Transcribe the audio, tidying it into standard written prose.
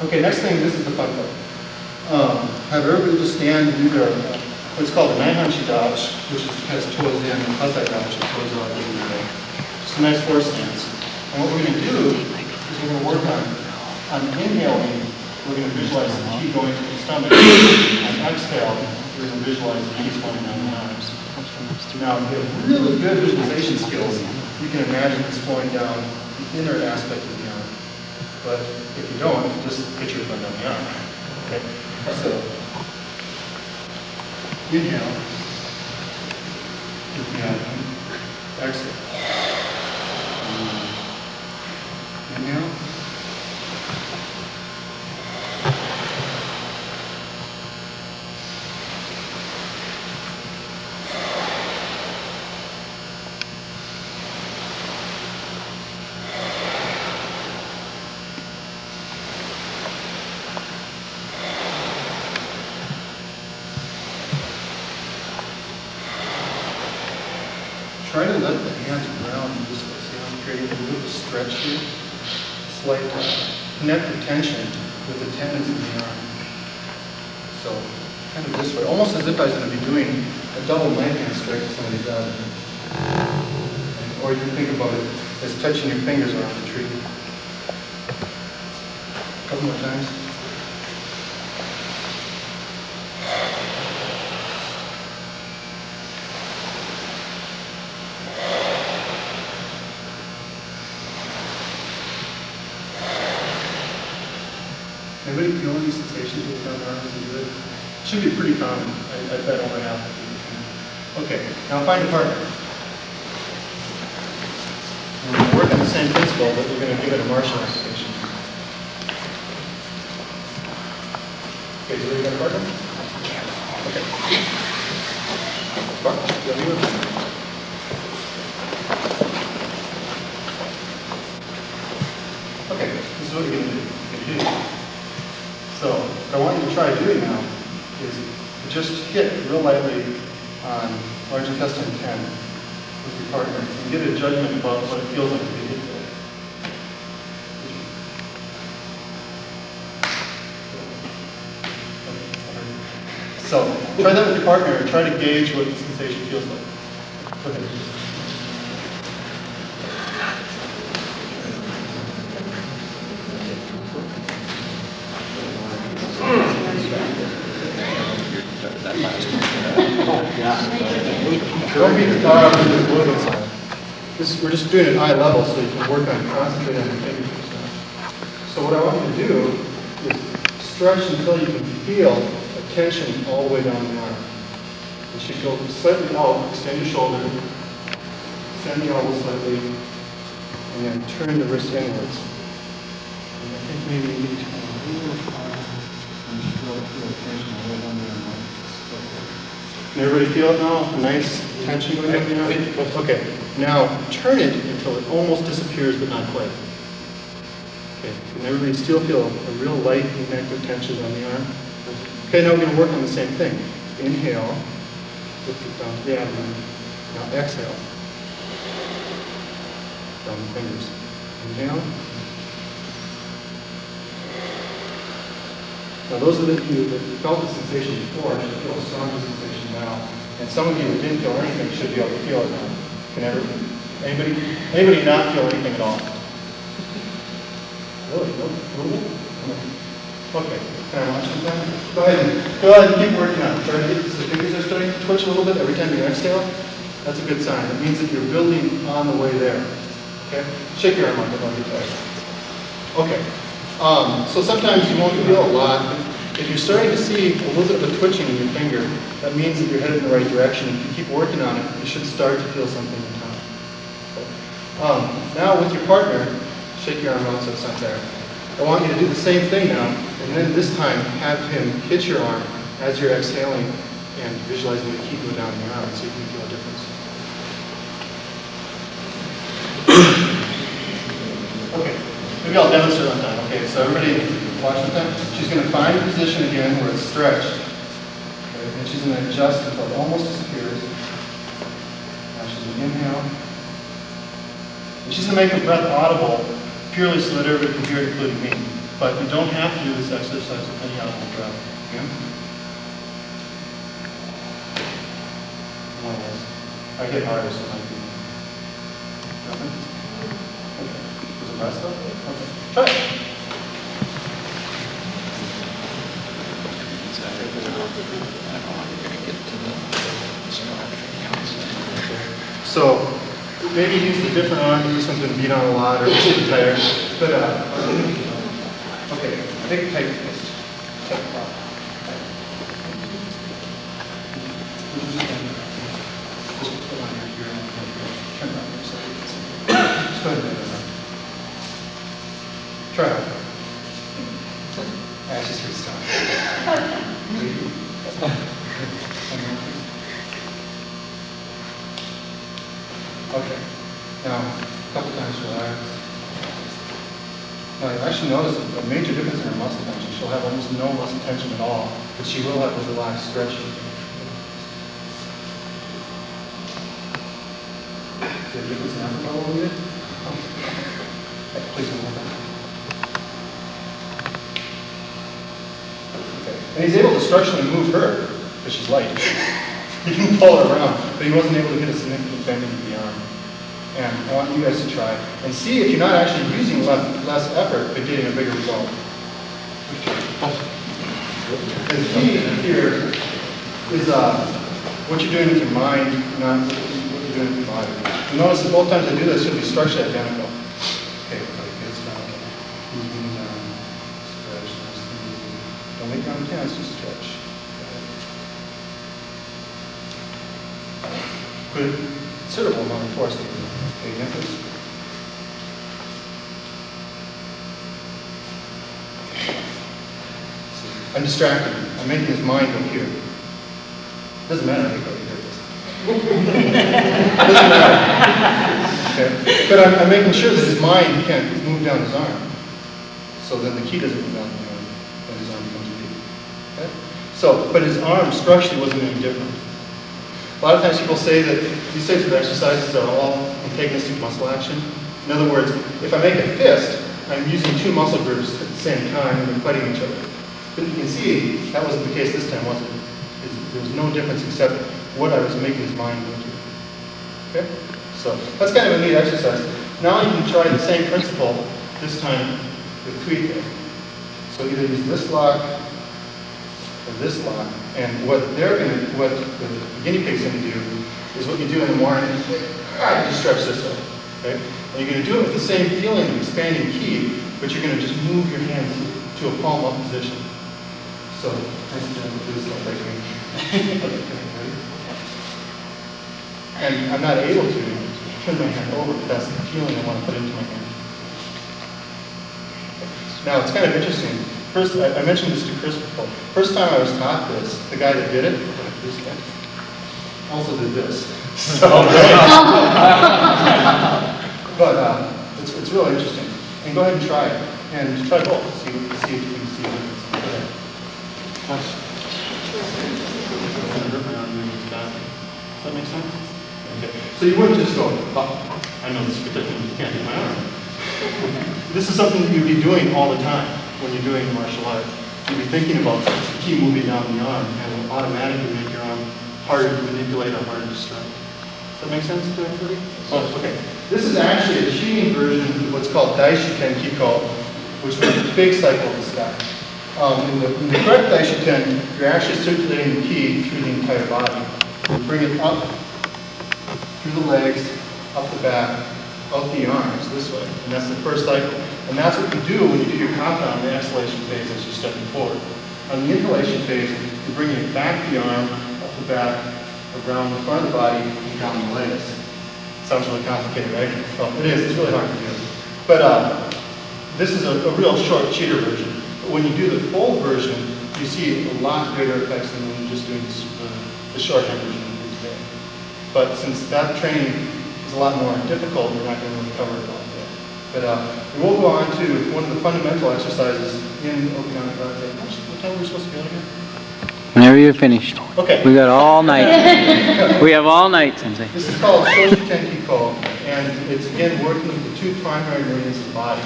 Okay, next thing, this is the fun part. Have everybody just stand and do their, what's called a naihanshi dash, which has toes in, and hasai dash, which toes out. Just a nice horse stance. And what we're going to do is we're going to work on inhaling, we're going to visualize the qi going to the stomach. On exhale, we're going to visualize the qi flowing down the arms. Now, if you have really good visualization skills, you can imagine this flowing down the inner aspect of the arm. But if you don't, just picture it going down the arm. Okay? So, inhale. Exhale. Inhale. Try to let the hands ground this way. See how I'm creating a little stretch here? Slight connect the tension with the tendons in the arm. So, kind of this way. Almost as if I was going to be doing a double knife hand strike with somebody's abdomen. Or you can think about it as touching your fingers around the tree. A couple more times. Anybody feel any sensations with the arms as you do it? Should be pretty common. I bet over half of people. Okay, now find a partner. We're going to work on the same principle, but we're going to give it a martial application. Okay, so you got a partner? Okay. Partner, you got you? Okay, this is what you're going to do. So, what I want you to try doing now is just hit real lightly on large intestine 10 with your partner and get a judgment about what it feels like to be hit there. So, try that with your partner and try to gauge what the sensation feels like. Go ahead. Don't be the dial on the moving side. We're just doing it eye level so you can work on concentrating on your fingers. So what I want you to do is stretch until you can feel a tension all the way down the arm. You should go slightly out, extend your shoulder, extend the elbow slightly, and then turn the wrist inwards. And I think maybe you need to go a little far and feel the tension all the way down the arm. Can everybody feel it now? A nice tension going down the arm? Okay, now turn it until it almost disappears but not quite. Okay, can everybody still feel a real light connective tension on the arm? Okay, now we're going to work on the same thing. Inhale, lift it down to the abdomen. Now exhale. Down the fingers. Inhale. Now those of you that felt the sensation before should feel a stronger sensation now. And some of you that didn't feel anything should be able to feel it now. Can anybody not feel anything at all? Really? No? Okay. Can I watch it then? Go ahead and keep working on it. Try to get the fingers are starting to twitch a little bit every time you exhale. That's a good sign. It means that you're building on the way there. Okay? Shake your arm out if you get Okay. So sometimes you won't feel a lot. If you're starting to see a little bit of a twitching in your finger, that means that you're headed in the right direction. If you keep working on it, you should start to feel something in time. Okay. Now with your partner, shake your arm out so it's not there. I want you to do the same thing now, and then this time have him hit your arm as you're exhaling and visualizing the qi go down the arm so you can feel a difference. Okay. Maybe I'll demonstrate on time. Okay, so everybody watch the time. She's going to find a position again where it's stretched. Okay, and she's going to adjust until it almost disappears. Now she's going to inhale. And she's going to make her breath audible purely so that everybody can hear it, including me. But you don't have to do this exercise with any audible breath. Okay? I get harder, so it might be. Okay. Is it rest up? Okay. Try it. So maybe use a different arm, but this one's been beat on a lot or it's too tired. But okay, take a tight fist. Tight claw. Just put on your turn around your side. Just go ahead and do that. Try it. That's just restart. Okay. Now, a couple times relax. Now, you actually notice a major difference in her muscle tension. She'll have almost no muscle tension at all, but she will have a relaxed stretching. Is there a difference in effort level needed? Okay. Please hold that. Okay. And he's able to structurally move her, because she's light. He can pull her around, but he wasn't able to get a significant bending of the arm. And I want you guys to try and see if you're not actually using less effort, but getting a bigger result. The key here is what you're doing with your mind, not what you're doing with your body. You'll notice that both times I do this, you'll be structurally identical. Okay, good stuff. Moving down, stretch, nice and easy. Don't make your arm tense, just stretch. Put a considerable amount of force. Okay, nipples. I'm distracted. I'm making his mind go here. Doesn't matter. I think I hear this. Doesn't matter. Okay. But I'm making sure that his mind can't move down his arm. So then the key doesn't move down the arm when his arm becomes weak. Okay? So, but his arm structurally wasn't any different. A lot of times people say that these types of exercises are all antagonistic muscle action. In other words, if I make a fist, I'm using two muscle groups at the same time and they're fighting each other. But you can see that wasn't the case this time, was it? There was no difference except what I was making his mind go to. Okay? So that's kind of a neat exercise. Now you can try the same principle, this time with qi-gong. So either use this lock or this lock. And what the guinea pig's going to do is what you do in the morning. You stretch this way, okay? And you're going to do it with the same feeling of expanding ki, but you're going to just move your hands to a palm up position. So, nice to do this like right here. And I'm not able to turn my hand over, but that's the feeling I want to put into my hand. Now, it's kind of interesting. First, I mentioned this to Chris before. First time I was taught this, the guy that did it, this guy, also did this. So, but it's really interesting. And go ahead and try it. And try both. See if you can see a difference. Go ahead. Does that make sense? Okay. So you wouldn't just go, oh, I know this is ridiculous, you can't do my arm. This is something that you'd be doing all the time when you're doing martial art. You'd be thinking about the key moving down the arm and it will automatically make your arm harder to manipulate or harder to strike. Does that make sense to everybody? Oh, okay. This is actually a cheating version of what's called daishyuten Kiko, which means a big cycle of the sky. In the correct daishyuten, you're actually circulating the ki through the entire body. You bring it up through the legs, up the back, out the arms this way, and that's the first cycle. And that's what you do when you do your compound, the exhalation phase as you're stepping forward. On the inhalation phase, you're bringing it back the arm, up the back, around the front of the body, and down the legs. Sounds really complicated, right? Well, it is. It's really hard to do. But this is a real short cheater version. But when you do the full version, you see a lot greater effects than when you're just doing the shorthand version of today. But since that training is a lot more difficult, we're not going to really cover it all today. But we will go on to one of the fundamental exercises in Okinawa Karate. What time are we supposed to be out of here? Whenever you're finished. Okay. We got all night. We have all night, Sensei. This is called daishyuten Kiko, and it's again working with the two primary meridians of the body.